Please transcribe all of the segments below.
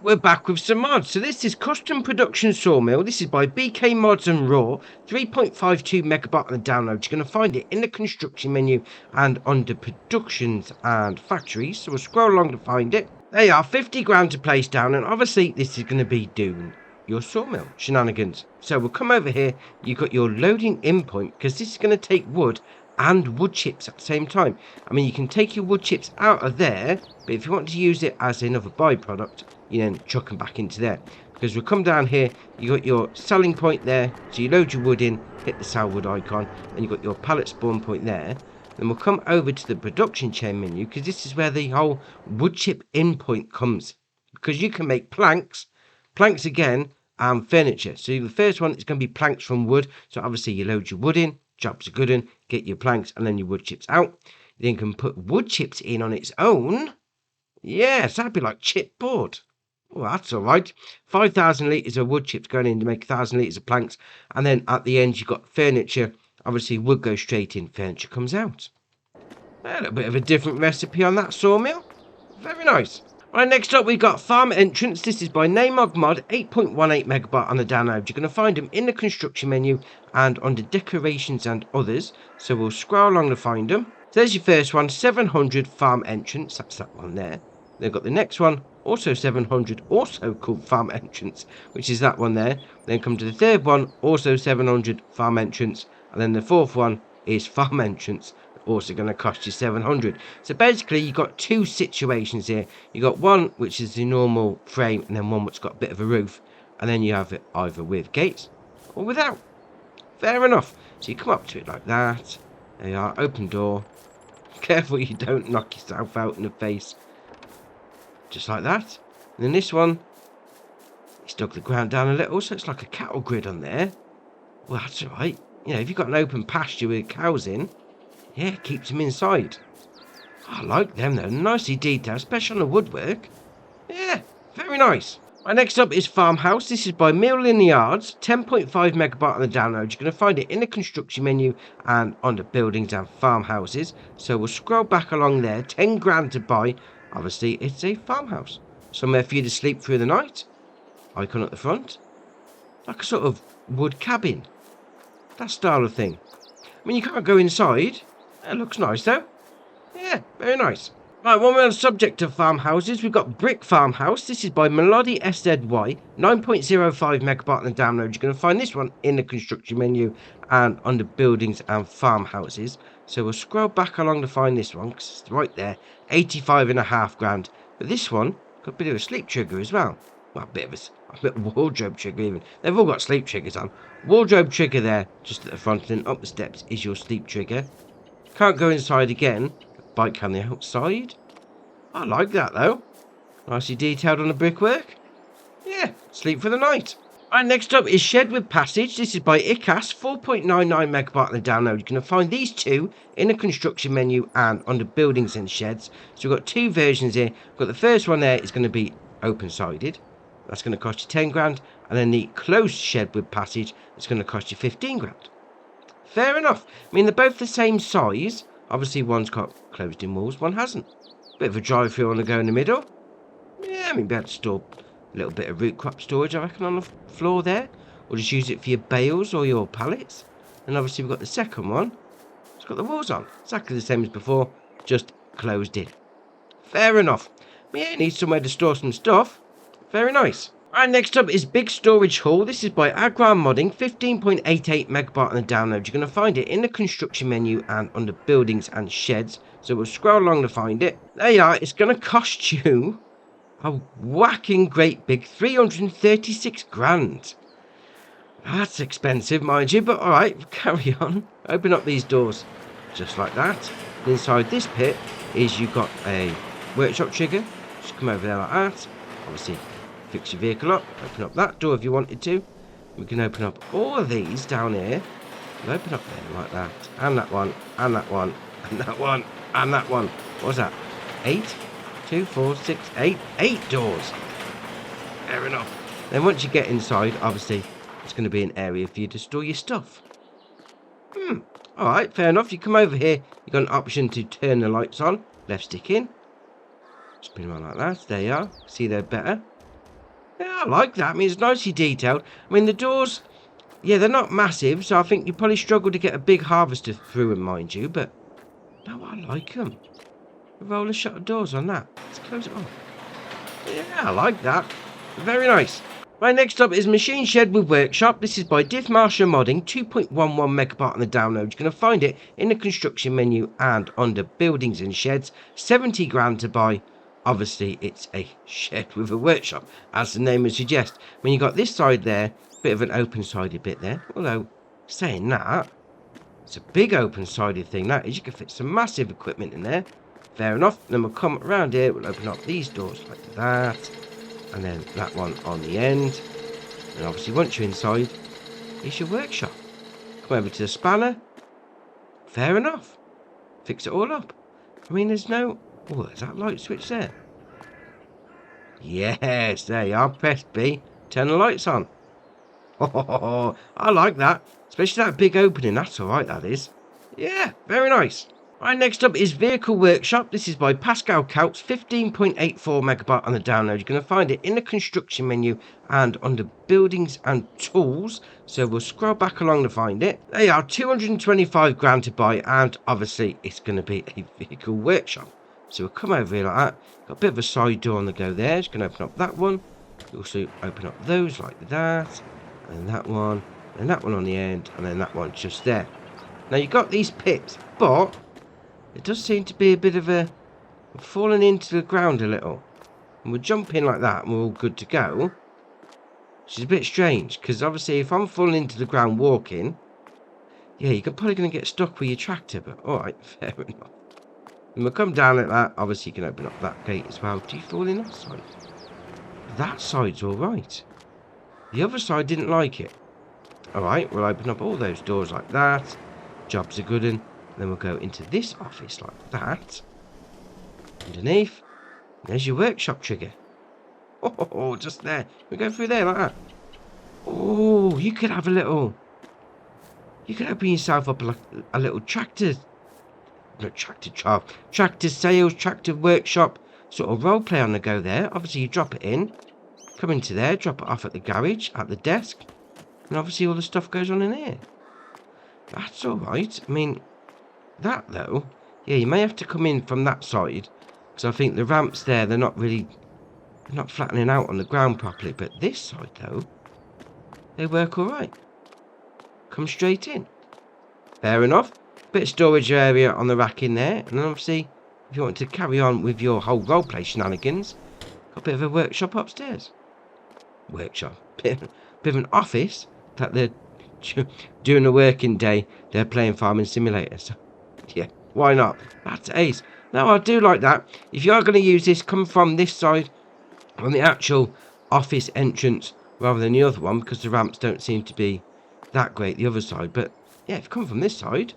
we're back with some mods. So this is Custom Production Sawmill. This is by BK Mods and Raw. 3.52 megabyte on the download. You're going to find it in the construction menu and under productions and factories. So we'll scroll along to find it. They are 50 grand to place down, and obviously this is going to be doing your sawmill shenanigans. So we'll come over here. You've got your loading in point, because this is going to take wood and wood chips at the same time. I mean, you can take your wood chips out of there, but if you want to use it as another byproduct, you then chuck them back into there. Because we'll come down here, you got your selling point there, so you load your wood in, hit the sell wood icon, and you've got your pallet spawn point there. Then we'll come over to the production chain menu, because this is where the whole wood chip in point comes. Because you can make planks again, and furniture. So the first one is going to be planks from wood, so obviously you load your wood in, job's a good one, get your planks and then your wood chips out. You then can put wood chips in on its own. Yes, that'd be like chipboard. Well, that's all right. 5,000 litres of wood chips going in to make 1,000 litres of planks. And then at the end, you've got furniture. Obviously, wood goes straight in, furniture comes out. A little bit of a different recipe on that sawmill. Very nice. Right, next up we've got Farm Entrance. This is by Namog Mod, 8.18 megabyte on the download. You're going to find them in the construction menu and under decorations and others. So we'll scroll along to find them. So there's your first one, 700 Farm Entrance. That's that one there. They've got the next one, also 700, also called Farm Entrance, which is that one there. Then come to the third one, also 700 Farm Entrance. And then the fourth one is Farm Entrance, also going to cost you 700. So basically you've got two situations here. You got one which is the normal frame, and then one which got a bit of a roof, and then you have it either with gates or without. Fair enough. So you come up to it like that. There you are, open door. Careful you don't knock yourself out in the face. Just like that. And then this one, it's dug the ground down a little, so it's like a cattle grid on there. Well, that's alright. You know, if you've got an open pasture with cows in, yeah, it keeps them inside. I like them though, nicely detailed, especially on the woodwork. Yeah, very nice. Right, next up is Farmhouse. This is by Million Yards, 10.5 megabyte on the download. You're going to find it in the construction menu and under buildings and farmhouses. So we'll scroll back along there, 10 grand to buy. Obviously, it's a farmhouse. Somewhere for you to sleep through the night. Icon at the front. Like a sort of wood cabin. That style of thing. I mean, you can't go inside. It looks nice though. Yeah, very nice. Right, when we're on the subject of farmhouses, we've got Brick Farmhouse. This is by Melody SZY, 9.05 megabyte on the download. You're going to find this one in the construction menu and under buildings and farmhouses. So we'll scroll back along to find this one, because it's right there, 85.5 grand. But this one got a bit of a sleep trigger as well. Well, a bit of wardrobe trigger even. They've all got sleep triggers on. Wardrobe trigger there, just at the front, and then up the steps is your sleep trigger. Can't go inside again. Bike on the outside. I like that though. Nicely detailed on the brickwork. Yeah, sleep for the night. Right, next up is Shed with Passage. This is by ICAS, 4.99 megabyte on the download. You're going to find these two in the construction menu and under buildings and sheds. So we've got two versions here. We've got the first one there is going to be open-sided. That's going to cost you 10 grand. And then the closed shed with passage is going to cost you 15 grand. Fair enough. I mean, they're both the same size. Obviously, one's got closed-in walls, one hasn't. Bit of a drive-through on the go in the middle. Yeah, I mean, be able to store a little bit of root crop storage, I reckon, on the floor there. Or just use it for your bales or your pallets. And obviously, we've got the second one. It's got the walls on. Exactly the same as before, just closed in. Fair enough. But yeah, it needs somewhere to store some stuff. Very nice. Right, next up is Big Storage Hall. This is by Agron Modding, 15.88 megabyte on the download. You're going to find it in the construction menu and under buildings and sheds. So we'll scroll along to find it. There you are. It's going to cost you a whacking great big 336 grand. That's expensive, mind you, but alright, carry on. Open up these doors just like that. Inside this pit is you've got a workshop trigger. Just come over there like that. Obviously, fix your vehicle up, open up that door if you wanted to. We can open up all of these down here. We'll open up there like that, and that one, and that one, and that one, and that one. What's that? 8, 2, 4, 6, 8. 8 doors. Fair enough. Then once you get inside, obviously, it's going to be an area for you to store your stuff. Alright, fair enough. You come over here, you've got an option to turn the lights on. Left stick in. Spin them on like that. There you are. See they're better. Yeah, I like that. I mean, it's nicely detailed. I mean, the doors, yeah, they're not massive, so I think you probably struggle to get a big harvester through them, mind you, but no, I like them. Roller shutter doors on that. Let's close it off. Yeah, I like that. Very nice. Right, next up is Machine Shed with Workshop. This is by Diff Marsha Modding, 2.11 megabyte on the download. You're going to find it in the construction menu and under buildings and sheds. 70 grand to buy. Obviously, it's a shed with a workshop, as the name would suggest. When you got this side there, bit of an open-sided bit there. Although, saying that, it's a big open-sided thing. That is, you can fit some massive equipment in there. Fair enough. Then we'll come around here. We'll open up these doors like that. And then that one on the end. And obviously once you're inside, it's your workshop. Come over to the spanner. Fair enough. Fix it all up. I mean, there's no... Oh, is that light switch there? Yes, there you are. Press B. Turn the lights on. Oh, I like that. Especially that big opening. That's alright, that is. Yeah, very nice. Right, next up is Vehicle Workshop. This is by Pascal Couch, 15.84 megabyte on the download. You're going to find it in the construction menu and under buildings and tools. So we'll scroll back along to find it. They are 225 grand to buy, and obviously it's going to be a vehicle workshop. So we'll come over here like that. Got a bit of a side door on the go there. Just going to open up that one. You also open up those like that, and that one, and that one on the end, and then that one just there. Now you've got these pits, but it does seem to be a bit of a falling into the ground a little. And we'll jump in like that and we're all good to go. Which is a bit strange, because obviously if I'm falling into the ground walking, yeah, you're probably going to get stuck with your tractor, but alright, fair enough. And we'll come down like that. Obviously you can open up that gate as well. Do you fall in that side? That side's alright. The other side didn't like it. Alright, we'll open up all those doors like that. Job's a good one. Then we'll go into this office like that. Underneath. There's your workshop trigger. Oh, just there. We go through there like that. Oh, you could have a little... You could open yourself up like a little tractor... Not tractor trial. Tractor sales, tractor workshop. Sort of role play on the go there. Obviously you drop it in. Come into there. Drop it off at the garage. At the desk. And obviously all the stuff goes on in here. That's alright. I mean... That though, yeah, you may have to come in from that side, because I think the ramps there, they're not flattening out on the ground properly. But this side though, they work all right. Come straight in. Fair enough. Bit of storage area on the rack in there, and then obviously, if you want to carry on with your whole roleplay shenanigans, got a bit of a workshop upstairs. Workshop, bit of an office that they're during the working day. They're playing Farming Simulator. So. Yeah, why not? That's ace. Now, I do like that. If you are going to use this, come from this side on the actual office entrance rather than the other one, because the ramps don't seem to be that great the other side. But yeah, if you come from this side,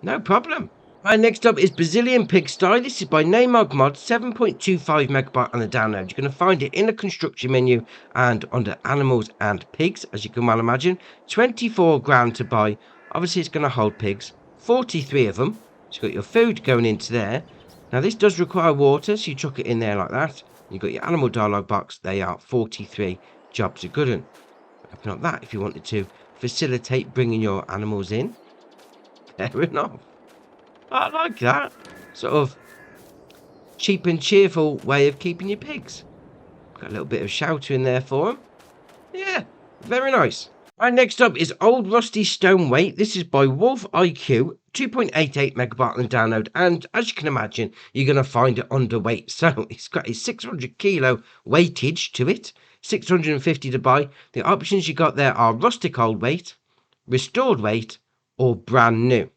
no problem. Right, next up is Brazilian Pigsty. This is by Namog Mod, 7.25 megabyte on the download. You're going to find it in the construction menu and under animals and pigs, as you can well imagine. 24 grand to buy. Obviously, it's going to hold pigs. 43 of them. So you've got your food going into there. Now this does require water, so you chuck it in there like that. You've got your animal dialogue box. They are 43. Jobs are good one. Open up that if you wanted to facilitate bringing your animals in. Fair enough. I like that. Sort of cheap and cheerful way of keeping your pigs. Got a little bit of shelter in there for them. Yeah, very nice. Right, next up is Old Rusty Stone Weight. This is by Wolf IQ, 2.88 megabyte on the download. And as you can imagine, you're going to find it underweight. So it's got a 600 kilo weightage to it, 650 to buy. The options you got there are rustic old weight, restored weight, or brand new.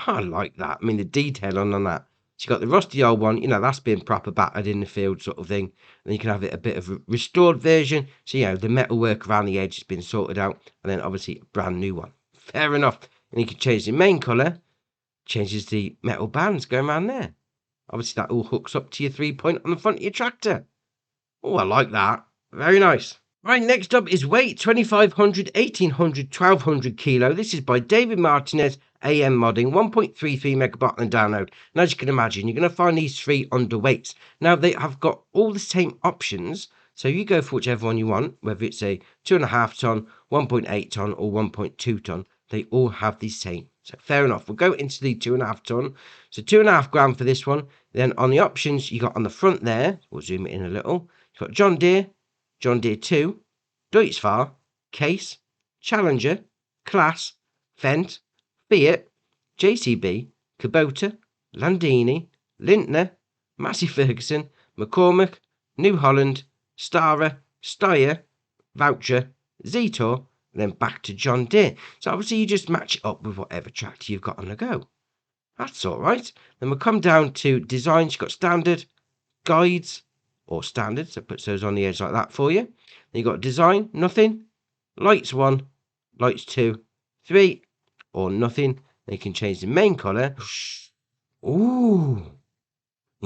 I like that. I mean, the detail on that. So you got the rusty old one, you know, that's been proper battered in the field sort of thing. And then you can have it a bit of a restored version. So, you know, the metal work around the edge has been sorted out. And then obviously a brand new one. Fair enough. And you can change the main colour. Changes the metal bands going around there. Obviously that all hooks up to your 3-point on the front of your tractor. Oh, I like that. Very nice. Right, next up is weight 2500, 1800, 1200 kilo. This is by David Martinez, AM Modding, 1.33 megabyte on download. And as you can imagine, you're going to find these three underweights. Now, they have got all the same options. So you go for whichever one you want, whether it's a 2.5 ton, 1.8 ton, or 1.2 ton. They all have the same. So fair enough. We'll go into the 2.5 ton. So 2.5 grand for this one. Then on the options, you got on the front there, we'll zoom it in a little. You've got John Deere 2, Deutz-Fahr, Case, Challenger, Class, Fendt, Fiat, JCB, Kubota, Landini, Lintner, Massey Ferguson, McCormick, New Holland, Stara, Steyr, Voucher, Zetor, and then back to John Deere. So obviously you just match it up with whatever tractor you've got on the go. That's all right. Then we'll come down to designs. You've got standard, guides, or standard. So it puts those on the edge like that for you. Then you've got design, nothing. Lights 1, lights 2, 3, or nothing. Then you can change the main colour. Ooh.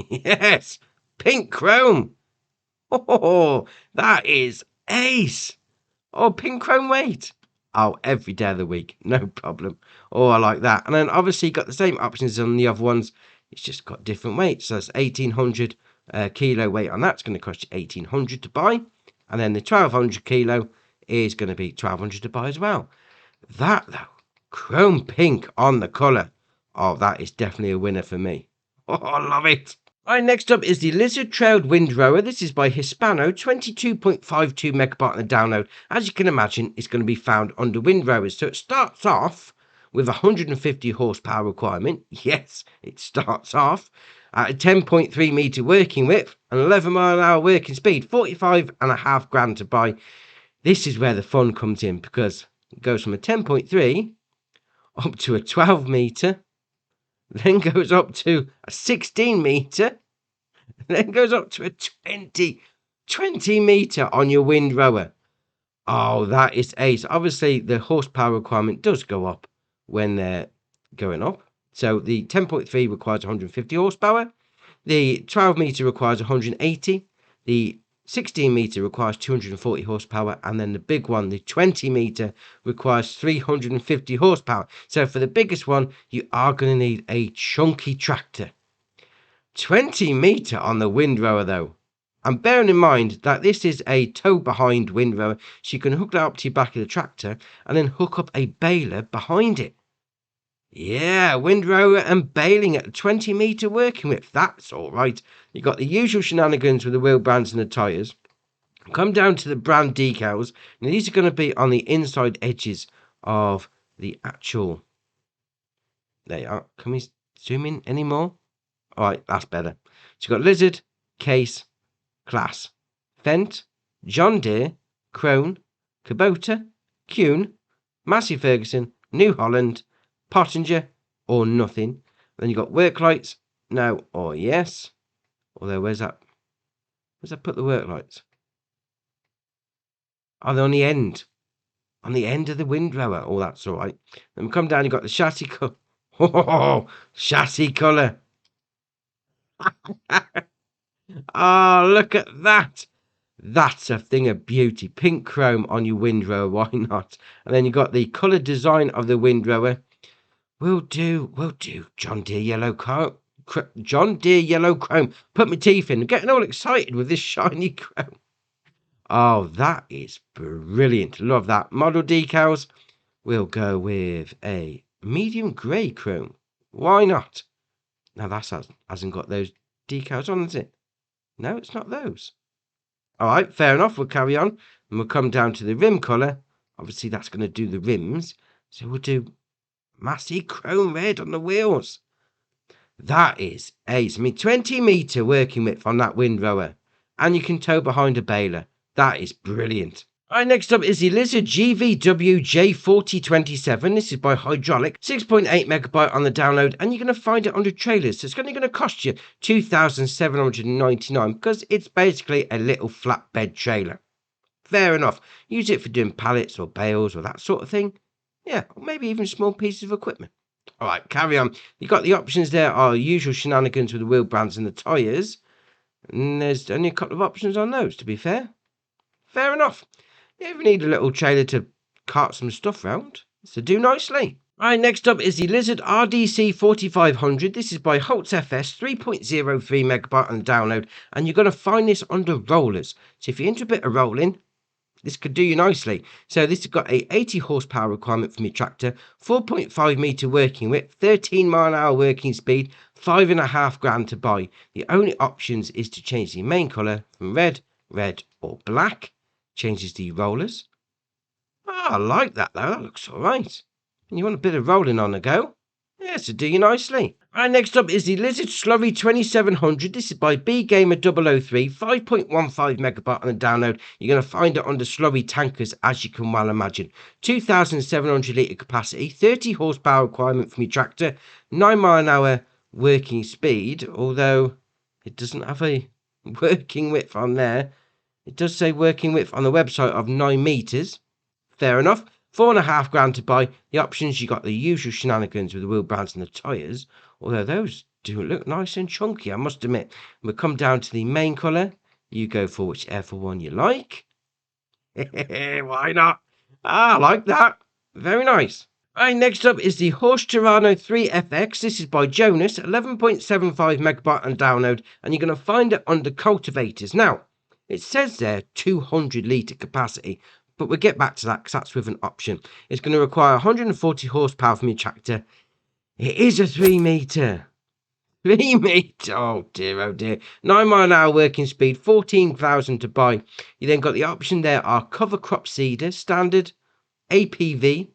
Yes. Pink chrome. Oh, that is ace. Oh, pink chrome weight. Oh, every day of the week. No problem. Oh, I like that. And then obviously got the same options on the other ones. It's just got different weights. So that's 1,800 kilo weight on that's going to cost you 1,800 to buy. And then the 1,200 kilo is going to be 1,200 to buy as well. That, though, chrome pink on the colour. Oh, that is definitely a winner for me. Oh, I love it. Right, next up is the Lizard Trailed Windrower. This is by Hispano, 22.52 megabyte on the download. As you can imagine, it's going to be found under windrowers. So it starts off with a 150 horsepower requirement. Yes, it starts off at a 10.3 meter working width and 11 mile an hour working speed. 45.5 grand to buy. This is where the fun comes in because it goes from a 10.3 up to a 12 meter. Then goes up to a 16 meter, then goes up to a 20 meter on your windrower. Oh, that is ace. Obviously, the horsepower requirement does go up when they're going up. So the 10.3 requires 150 horsepower. The 12 meter requires 180. The 16 meter requires 240 horsepower, and then the big one, the 20 meter, requires 350 horsepower. So for the biggest one, you are going to need a chunky tractor. 20 meter on the windrower though. And bearing in mind that this is a tow behind windrower, so you can hook that up to your back of the tractor and then hook up a baler behind it. Yeah, windrower and baling at a 20 meter working width. That's all right. You got the usual shenanigans with the wheel brands and the tyres. Come down to the brand decals. Now these are going to be on the inside edges of the actual. There you are. Can we zoom in any more? All right, that's better. So you've got Lizard, Case, Class, Fendt, John Deere, Krone, Kubota, Kuhn, Massey Ferguson, New Holland, Pottinger, or nothing. Then you've got work lights, no or yes. Although, where's that put the work lights? Oh, they're on the end. On the end of the windrower. Oh, that's all right. Then we come down, you've got the chassis colour. Oh, chassis colour. Oh, look at that. That's a thing of beauty. Pink chrome on your windrower, why not? And then you've got the colour design of the windrower. We'll do, John Deere yellow chrome. John Deere yellow chrome. Put my teeth in. I'm getting all excited with this shiny chrome. Oh, that is brilliant. Love that. Model decals. We'll go with a medium grey chrome. Why not? Now that hasn't got those decals on, has it? No, it's not those. All right, fair enough. We'll carry on. And we'll come down to the rim colour. Obviously, that's going to do the rims. So we'll do Massey chrome red on the wheels. That is ace. I mean, 20 meter working width on that windrower. And you can tow behind a baler. That is brilliant. All right, next up is the Lizard GVW J4027. This is by Hydraulic, 6.8 megabyte on the download, and you're going to find it under trailers. So it's only going to cost you $2,799 because it's basically a little flatbed trailer. Fair enough. Use it for doing pallets or bales or that sort of thing. Yeah, or maybe even small pieces of equipment. All right, carry on. You've got the options there are usual shenanigans with the wheel brands and the tyres. And there's only a couple of options on those, to be fair. Fair enough. You ever need a little trailer to cart some stuff round? So do nicely. Right, next up is the Lizard RDC 4500. This is by Holtz FS, 3.03 megabyte on download, and you're going to find this under rollers. So if you're into a bit of rolling, this could do you nicely. So this has got a 80 horsepower requirement from your tractor, 4.5 meter working width, 13 mile an hour working speed, £5.5 to buy. The only options is to change the main colour from red, or black. Changes the rollers. Oh, I like that though, that looks alright. You want a bit of rolling on the go? Yes, it'll do you nicely. Right, next up is the Lizard Slurry 2700. This is by BGamer003, 5.15 megabyte on the download. You're going to find it under Slurry tankers, as you can well imagine. 2,700 litre capacity, 30 horsepower requirement from your tractor, 9 mile an hour working speed, although it doesn't have a working width on there. It does say working width on the website of 9 metres. Fair enough. £4.5 to buy. The options, you got the usual shenanigans with the wheel brands and the tyres, although those do look nice and chunky, I must admit. We'll come down to the main colour. You go for whichever one you like. Why not? I like that. Very nice. Right, next up is the Horse Tirano 3FX. This is by Jonas, 11.75 megabyte on download, and you're going to find it under cultivators. Now, it says there 200 litre capacity, but we'll get back to that because that's with an option. It's going to require 140 horsepower from your tractor. It is a 3 metre. 3 metre. Oh dear, oh dear. 9 mile an hour working speed, 14,000 to buy. You then got the option there are cover crop seeder, standard, APV,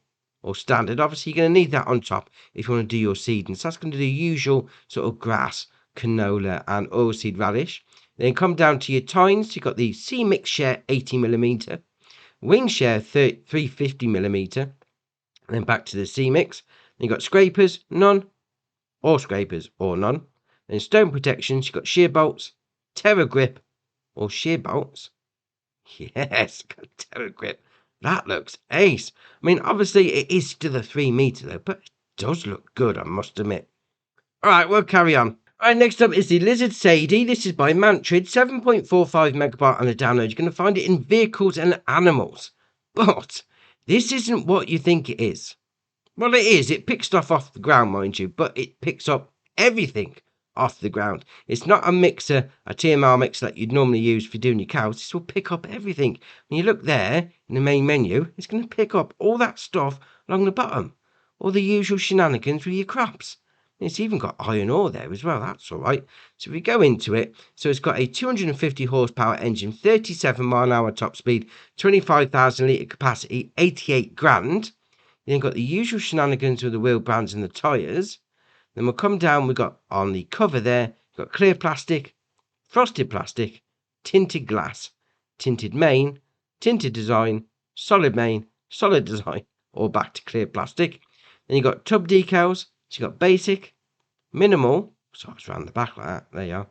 or standard. Obviously, you're going to need that on top if you want to do your seeding. So that's going to do the usual sort of grass, canola, and oilseed radish. Then come down to your tines. You've got the C Mix Share 80mm. Wing share 350mm, and then back to the C-Mix. Then you've got scrapers, none, or scrapers, or none. Then stone protections, you've got shear bolts, Terra grip, or shear bolts. Yes, got Terra grip. That looks ace. I mean, obviously it is still a 3 metre though, but it does look good, I must admit. Alright, we'll carry on. Alright, next up is the Lizard Sadie. This is by Mantrid, 7.45 megabyte on the download. You're going to find it in vehicles and animals. But this isn't what you think it is. Well, it is. It picks stuff off the ground, mind you, but it picks up everything off the ground. It's not a mixer, a TMR mixer that you'd normally use for doing your cows. This will pick up everything. When you look there in the main menu, it's going to pick up all that stuff along the bottom. All the usual shenanigans with your crops. It's even got iron ore there as well. That's all right. So if we go into it, so it's got a 250 horsepower engine, 37 mile an hour top speed, 25,000 litre capacity, 88 grand. You then got the usual shenanigans with the wheel brands and the tyres. Then we'll come down. We've got on the cover there, we've got clear plastic, frosted plastic, tinted glass, tinted main, tinted design, solid main, solid design, or back to clear plastic. Then you've got tub decals. So you've got basic, minimal, so it's around the back like that, there you are,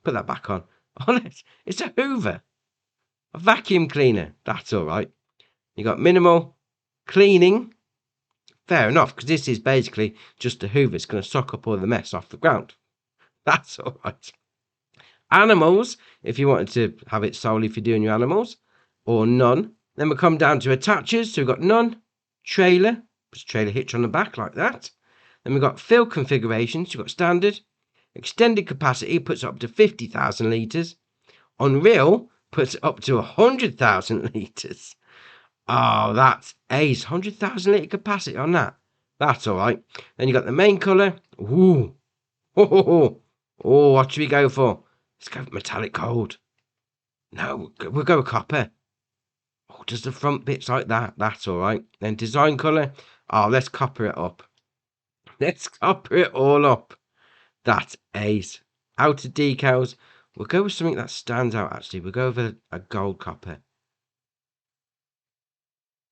put that back on. Oh, it's a hoover, a vacuum cleaner, that's alright. You got minimal, cleaning, fair enough, because this is basically just a hoover, it's going to suck up all the mess off the ground, that's alright. Animals, if you wanted to have it solely for doing your animals, or none. Then we come down to attachers, so we've got none, trailer, puts a trailer hitch on the back like that. Then we've got fill configurations. You've got standard, extended capacity, puts up to 50,000 litres. Unreal puts up to 100,000 litres. Oh, that's ace. 100,000 litre capacity on that. That's all right. Then you've got the main colour. Ooh. Oh, what should we go for? Let's go for metallic gold. No, we'll go with copper. Oh, does the front bits like that? That's all right. Then design colour. Oh, let's copper it up. Let's copper it all up. That's ace. Outer decals. We'll go with something that stands out, actually. We'll go with a gold copper.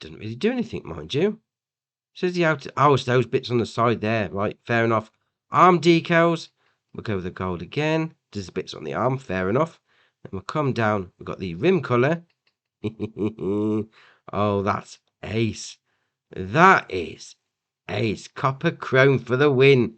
Doesn't really do anything, mind you. Says the outer... Oh, it's those bits on the side there. Right, fair enough. Arm decals. We'll go with the gold again. There's the bits on the arm. Fair enough. Then we'll come down. We've got the rim colour. Oh, that's ace. That is ace. Copper chrome for the win.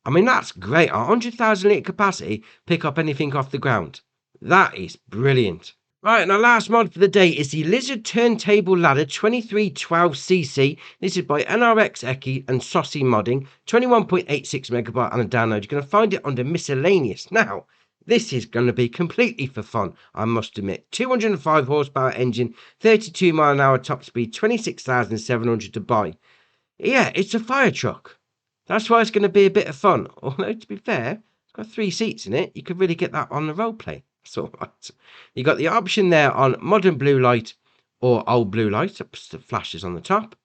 I mean, that's great. 100,000 litre capacity, pick up anything off the ground. That is brilliant. Right, and our last mod for the day is the Lizard Turntable Ladder 2312cc. This is by NRX Eki and Saucy Modding. 21.86 megabyte on a download. You're going to find it under miscellaneous. Now, this is going to be completely for fun, I must admit. 205 horsepower engine, 32 mile an hour top speed, 26,700 to buy. Yeah, it's a fire truck. That's why it's going to be a bit of fun. Although, to be fair, it's got 3 seats in it. You could really get that on the roleplay. That's all right. You got the option there on modern blue light or old blue light. That's the flashes on the top.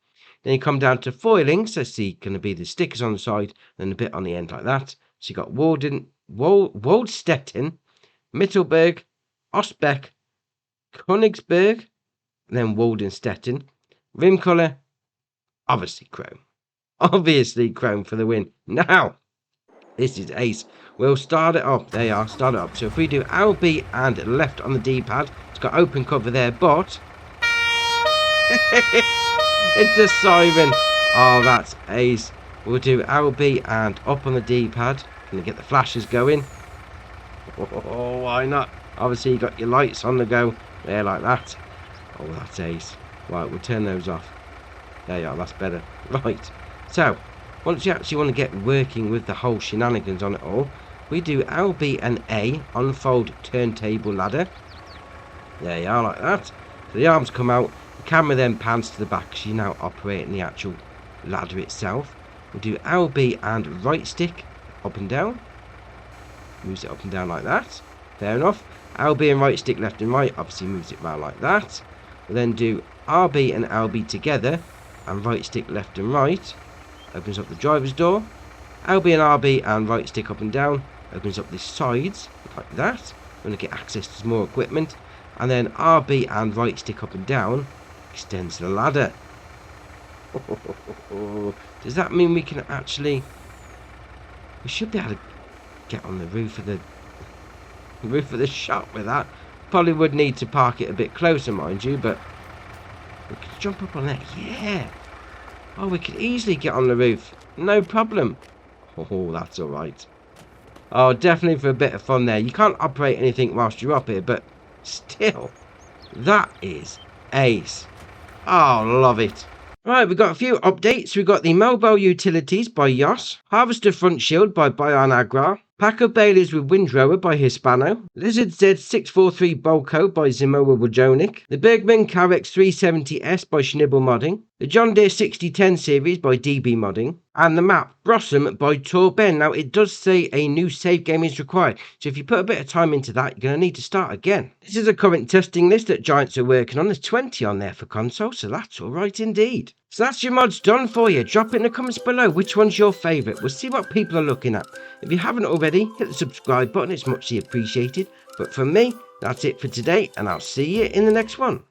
Then you come down to foiling. So see, going to be the stickers on the side, then a bit on the end like that. So you got Woldstetten, Mittelberg, Osbeck, Königsberg, and then Waldenstetten. Rim colour, obviously chrome. Obviously chrome for the win. Now, this is ace. We'll start it up. There you are, start it up. So if we do LB and left on the D-pad, it's got open cover there, but it's a siren. Oh, that's ace. We'll do LB and up on the D-pad. Gonna get the flashes going. Oh, why not? Obviously, you got your lights on the go there like that. Oh, that's ace. Right, we'll turn those off. There you are, that's better. Right, so once you actually want to get working with the whole shenanigans on it all, we do LB and A, unfold turntable ladder. There you are, like that. So the arms come out, the camera then pans to the back, so you're now operating the actual ladder itself. We'll do LB and right stick, up and down. Moves it up and down like that. Fair enough. LB and right stick left and right, obviously moves it round like that. We'll then do RB and LB together, and right stick left and right. Opens up the driver's door. LB and RB and right stick up and down. Opens up the sides like that. We're going to get access to more equipment. And then RB and right stick up and down extends the ladder. Does that mean we can actually... We should be able to get on the roof of the shop with that. Probably would need to park it a bit closer, mind you, but we could jump up on that. Yeah. Oh, we could easily get on the roof. No problem. Oh, that's all right. Oh, definitely for a bit of fun there. You can't operate anything whilst you're up here, but still, that is ace. Oh, love it. Right, we've got a few updates. We've got the mobile utilities by Yos, Harvester Front Shield by Bayan Agra, Pack of Baileys with Windrower by Hispano, Lizard Z643 Bolko by Zimowa Wojonic, the Bergman Carex 370S by Schnibble Modding, the John Deere 6010 series by DB Modding, and the map Brossum by Torben. Now, it does say a new save game is required, so if you put a bit of time into that, you're going to need to start again. This is a current testing list that Giants are working on. There's 20 on there for console, so that's all right indeed. So that's your mods done for you. Drop it in the comments below which one's your favourite. We'll see what people are looking at. If you haven't already, hit the subscribe button. It's muchly appreciated. But from me, that's it for today, and I'll see you in the next one.